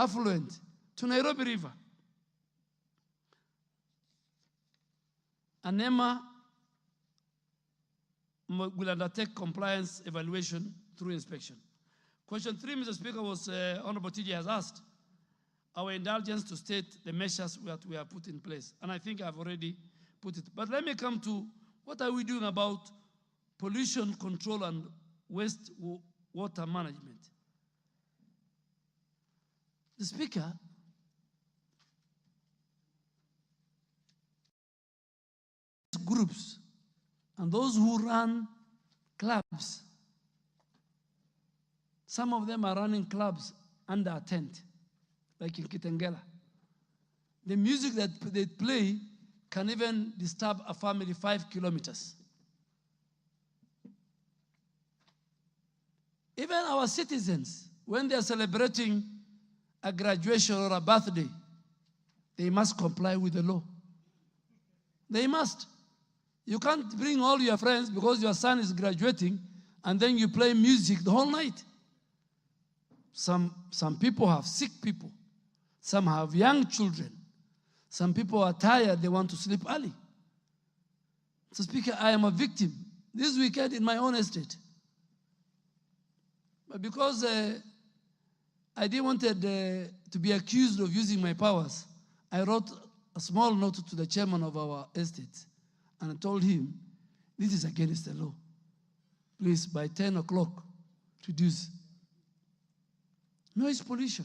affluent to Nairobi River. And NEMA will undertake compliance evaluation through inspection. Question 3, Mr. Speaker, was Honorable TJ has asked our indulgence to state the measures that we have put in place. And I think I've already put it. But let me come to what are we doing about pollution control and waste water management. The Speaker, groups and those who run clubs, some of them are running clubs under a tent, like in Kitengela. The music that they play can even disturb a family 5 kilometers. Even our citizens, when they are celebrating a graduation or a birthday, they must comply with the law. They must. You can't bring all your friends because your son is graduating and then you play music the whole night. Some people have sick people. Some have young children. Some people are tired, they want to sleep early. So, Speaker, I am a victim this weekend in my own estate. But because I didn't want to be accused of using my powers, I wrote a small note to the chairman of our estate, and I told him, this is against the law. Please, by 10 o'clock, reduce noise pollution.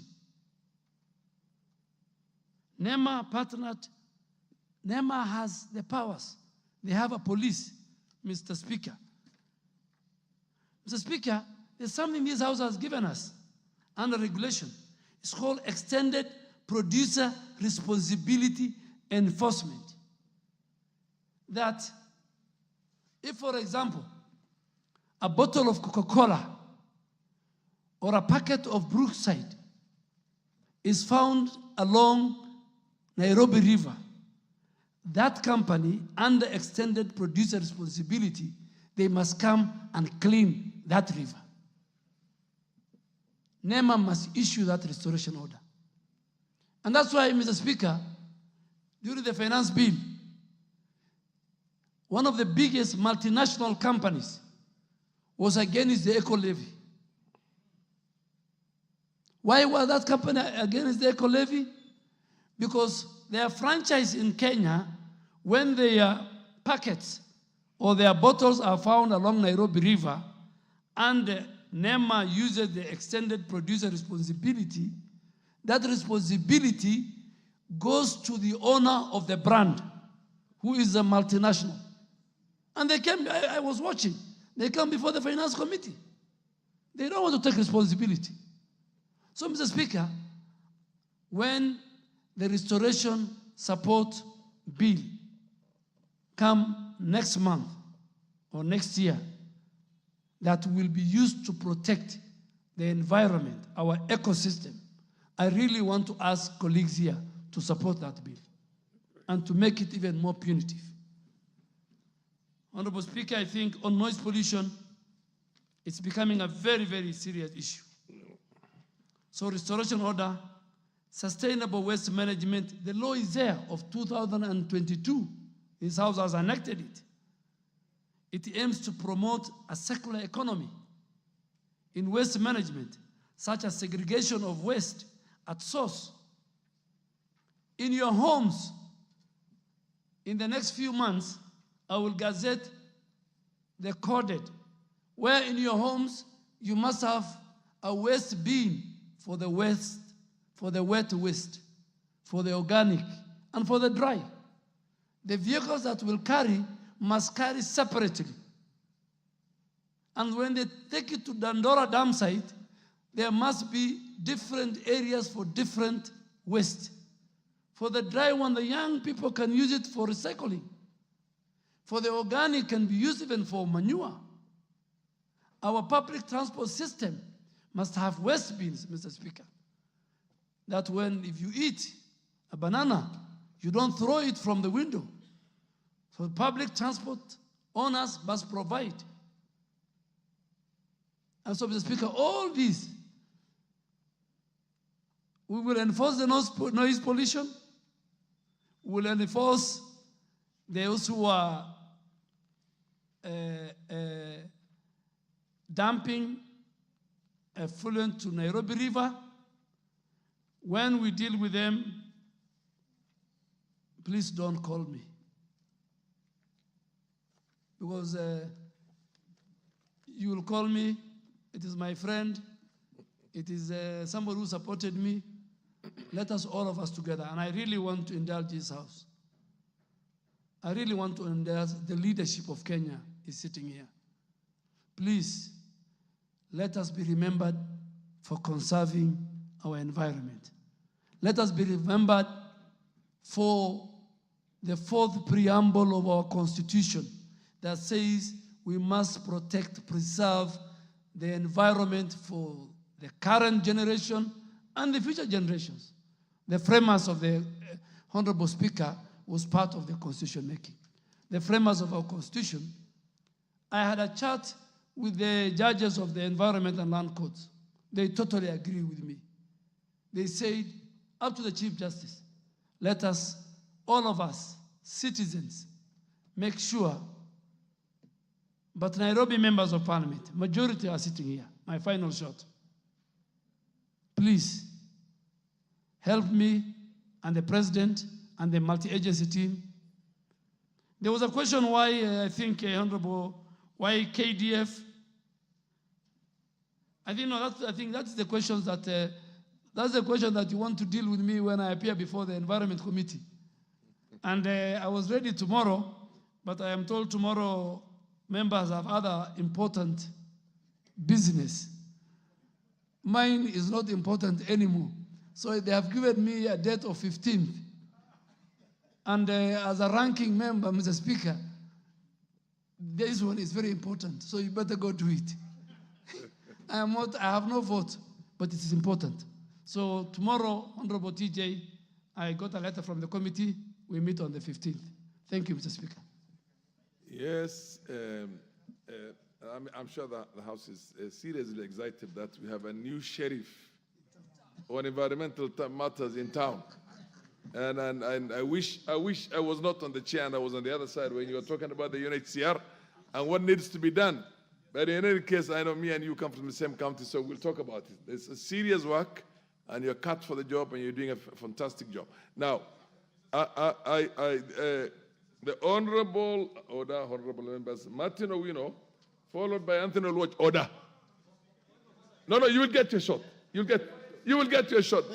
NEMA partnered. NEMA has the powers. They have a police, Mr. Speaker. Mr. Speaker, there's something this House has given us under regulation. It's called Extended Producer Responsibility Enforcement. That if, for example, a bottle of Coca-Cola or a packet of Brookside is found along Nairobi River, that company, under extended producer responsibility, they must come and clean that river. NEMA must issue that restoration order. And that's why, Mr. Speaker, during the finance bill, one of the biggest multinational companies was against the eco levy. Why was that company against the eco levy? Because their franchise in Kenya, when their packets or their bottles are found along Nairobi River and NEMA uses the extended producer responsibility, that responsibility goes to the owner of the brand, who is a multinational. And they came, I was watching, they come before the finance committee. They don't want to take responsibility. So, Mr. Speaker, when the restoration support bill come next month or next year, that will be used to protect the environment, our ecosystem, I really want to ask colleagues here to support that bill and to make it even more punitive. Honorable Speaker, I think on noise pollution, it's becoming a very, very serious issue. So restoration order, sustainable waste management, the law is there of 2022. This House has enacted it. It aims to promote a circular economy in waste management, such as segregation of waste at source. In your homes, in the next few months, I will gazette the coded, where in your homes you must have a waste bin for the waste, for the wet waste, for the organic, and for the dry. The vehicles that will carry must carry separately. And when they take it to Dandora dam site, there must be different areas for different waste. For the dry one, the young people can use it for recycling. For the organic, can be used even for manure. Our public transport system must have waste bins, Mr. Speaker. That when, if you eat a banana, you don't throw it from the window. So public transport owners must provide. And so, Mr. Speaker, all these We will enforce the noise pollution. We will enforce those who are dumping effluent to Nairobi River. When we deal with them, please don't call me. Because you will call me, it is my friend, it is somebody who supported me. Let us, all of us together, and I really want to indulge this house. I really want to indulge the leadership of Kenya is sitting here. Please, let us be remembered for conserving our environment. Let us be remembered for the fourth preamble of our Constitution that says we must protect, preserve the environment for the current generation and the future generations. The framers of the Honorable Speaker was part of the constitution making. The framers of our Constitution, I had a chat with the judges of the Environment and Land Courts. They totally agree with me. They said, up to the Chief Justice, let us, all of us, citizens, make sure, but Nairobi members of parliament, majority are sitting here, my final shot. Please, help me and the president and the multi-agency team. There was a question why, I think, Honorable, why KDF? I think that's the question that you want to deal with me when I appear before the Environment Committee. And I was ready tomorrow, but I am told tomorrow members have other important business. Mine is not important anymore. So they have given me a date of 15th. And as a ranking member, Mr. Speaker, this one is very important, so you better go do it. I have no vote, but it is important. So tomorrow, Honorable TJ, I got a letter from the committee. We meet on the 15th. Thank you, Mr. Speaker. Yes, I'm sure that the House is seriously excited that we have a new sheriff on environmental matters in town. And I wish I was not on the chair and I was on the other side when you were talking about the UNHCR and what needs to be done. But in any case, I know me and you come from the same county, so we'll talk about it. It's a serious work, and you're cut for the job, and you're doing a fantastic job. Now, the Honorable members, Martin Owino, followed by Anthony Olwach, order. No, you will get your shot. You will get your shot.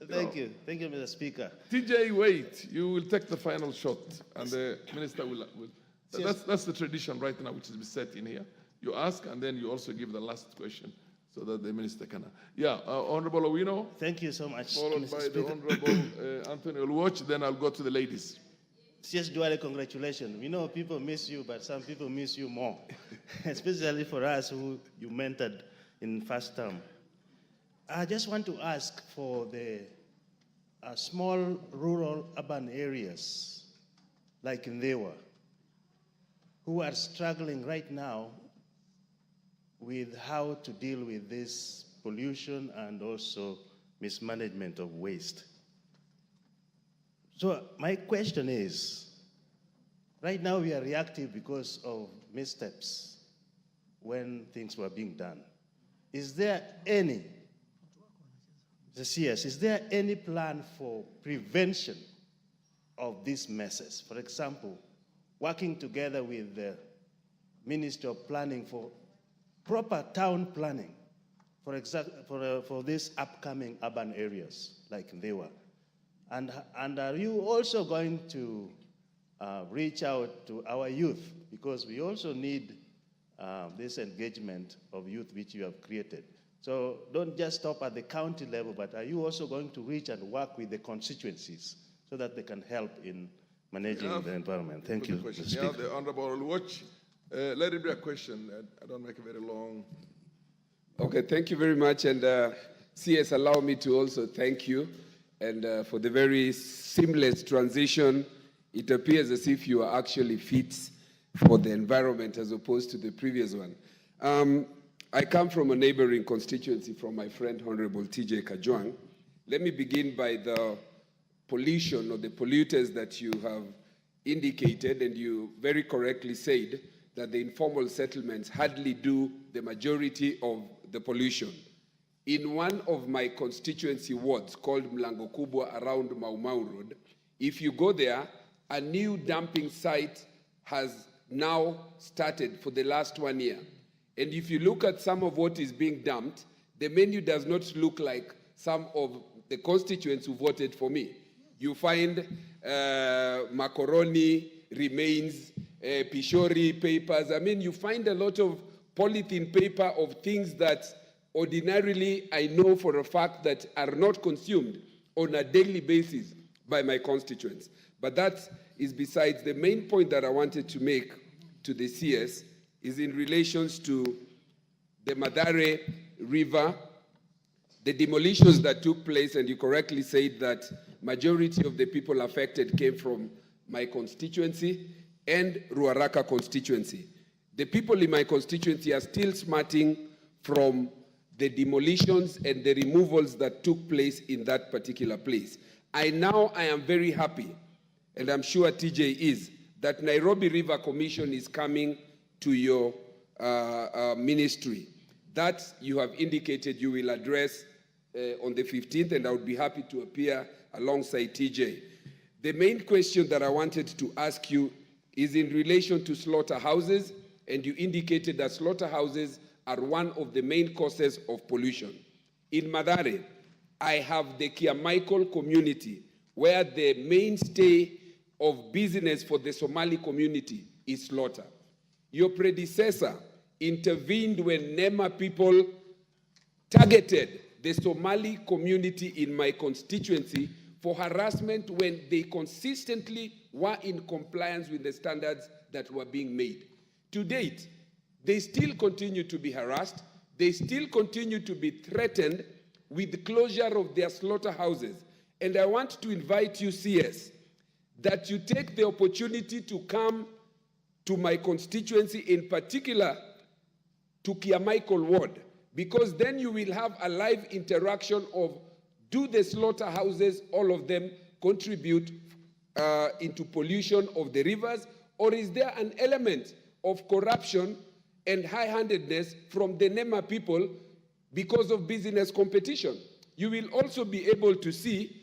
Thank you, Mr. Speaker. TJ, wait. You will take the final shot, and the minister will. That's the tradition right now, which is set in here. You ask, and then you also give the last question, so that the minister can. Yeah, Honorable Owino. Thank you so much, followed Mr. by Speaker. the Honorable Anthony Olwach. Then I'll go to the ladies. Yes, Duale, congratulations. We know people miss you, but some people miss you more, especially for us who you mentored in first term. I just want to ask for the small rural urban areas, like in Ndewa, who are struggling right now with how to deal with this pollution and also mismanagement of waste. So my question is, right now we are reactive because of missteps when things were being done. Is there any plan for prevention of these messes? For example, working together with the Ministry of Planning for proper town planning, for these upcoming urban areas like Ndewa. And are you also going to reach out to our youth? Because we also need this engagement of youth which you have created. So don't just stop at the county level, but are you also going to reach and work with the constituencies so that they can help in managing the environment? Thank you, Mr. Speaker. Yeah, the Honorable Watch. Let it be a question. I don't make it very long. Okay, thank you very much. And CS, allow me to also thank you and for the very seamless transition. It appears as if you are actually fit for the environment as opposed to the previous one. I come from a neighboring constituency from my friend, Honorable TJ Kajwang, Let me begin by the pollution or the polluters that you have indicated, and you very correctly said that the informal settlements hardly do the majority of the pollution. In one of my constituency wards called Mlango Kubwa around Mau Mau Road, if you go there, a new dumping site has now started for the last 1 year. And if you look at some of what is being dumped, the menu does not look like some of the constituents who voted for me. You find macaroni remains, pishori papers. I mean, you find a lot of polythene paper of things that ordinarily I know for a fact that are not consumed on a daily basis by my constituents. But that is besides. The main point that I wanted to make to the CS is in relations to the Madare River, the demolitions that took place, and you correctly said that majority of the people affected came from my constituency and Ruaraka constituency. The people in my constituency are still smarting from the demolitions and the removals that took place in that particular place. I am very happy, and I'm sure TJ is, that Nairobi River Commission is coming to your ministry. That you have indicated you will address on the 15th, and I would be happy to appear alongside TJ. The main question that I wanted to ask you is in relation to slaughterhouses, and you indicated that slaughterhouses are one of the main causes of pollution. In Madare, I have the Kiamaikol community, where the mainstay of business for the Somali community is slaughter. Your predecessor intervened when NEMA people targeted the Somali community in my constituency for harassment when they consistently were in compliance with the standards that were being made. To date, they still continue to be harassed. They still continue to be threatened with the closure of their slaughterhouses. And I want to invite you, CS, that you take the opportunity to come to my constituency, in particular to Kiamaikol Ward, because then you will have a live interaction of, do the slaughterhouses, all of them, contribute into pollution of the rivers, or is there an element of corruption and high-handedness from the NEMA people because of business competition? You will also be able to see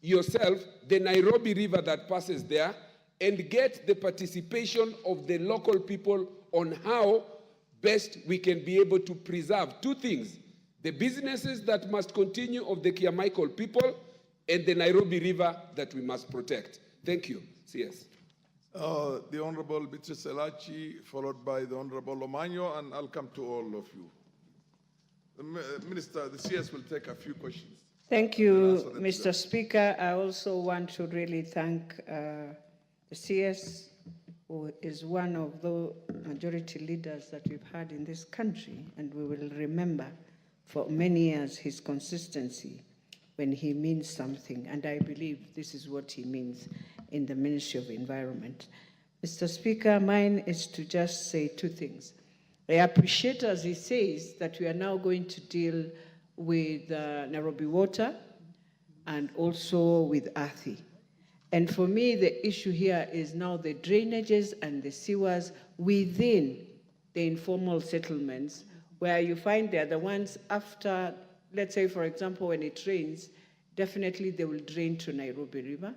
yourself the Nairobi River that passes there and get the participation of the local people on how best we can be able to preserve two things: the businesses that must continue of the Kiamaikol people and the Nairobi River that we must protect. Thank you. CS. The Honorable Beatrice Elachi, followed by the Honorable Omanyo, and I'll come to all of you. The Minister, the CS will take a few questions. Thank you, Mr. Speaker. I also want to really thank the CS, who is one of the majority leaders that we've had in this country, and we will remember for many years his consistency when he means something, and I believe this is what he means in the Ministry of Environment. Mr. Speaker, mine is to just say two things. I appreciate, as he says, that we are now going to deal with Nairobi Water and also with Athi. And for me, the issue here is now the drainages and the sewers within the informal settlements, where you find they're the ones after, let's say, for example, when it rains, definitely they will drain to Nairobi River.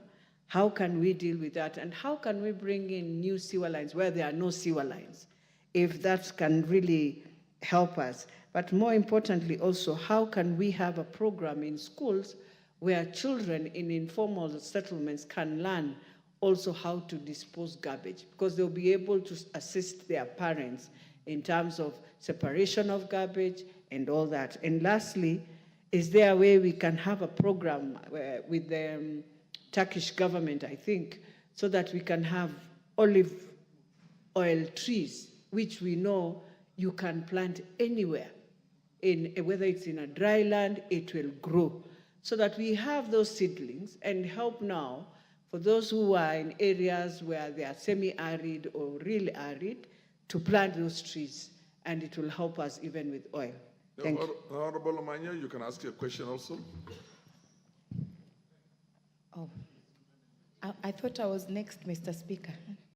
How can we deal with that? And how can we bring in new sewer lines where there are no sewer lines? If that can really help us. But more importantly also, how can we have a program in schools where children in informal settlements can learn also how to dispose garbage, because they'll be able to assist their parents in terms of separation of garbage and all that. And lastly, is there a way we can have a program with the Turkish government, I think, so that we can have olive oil trees, which we know you can plant anywhere, whether it's in a dry land, it will grow, so that we have those seedlings and help now for those who are in areas where they are semi-arid or really arid to plant those trees, and it will help us even with oil. Thank you. Honorable Omanya, you can ask your question also. Oh, I thought I was next, Mr. Speaker.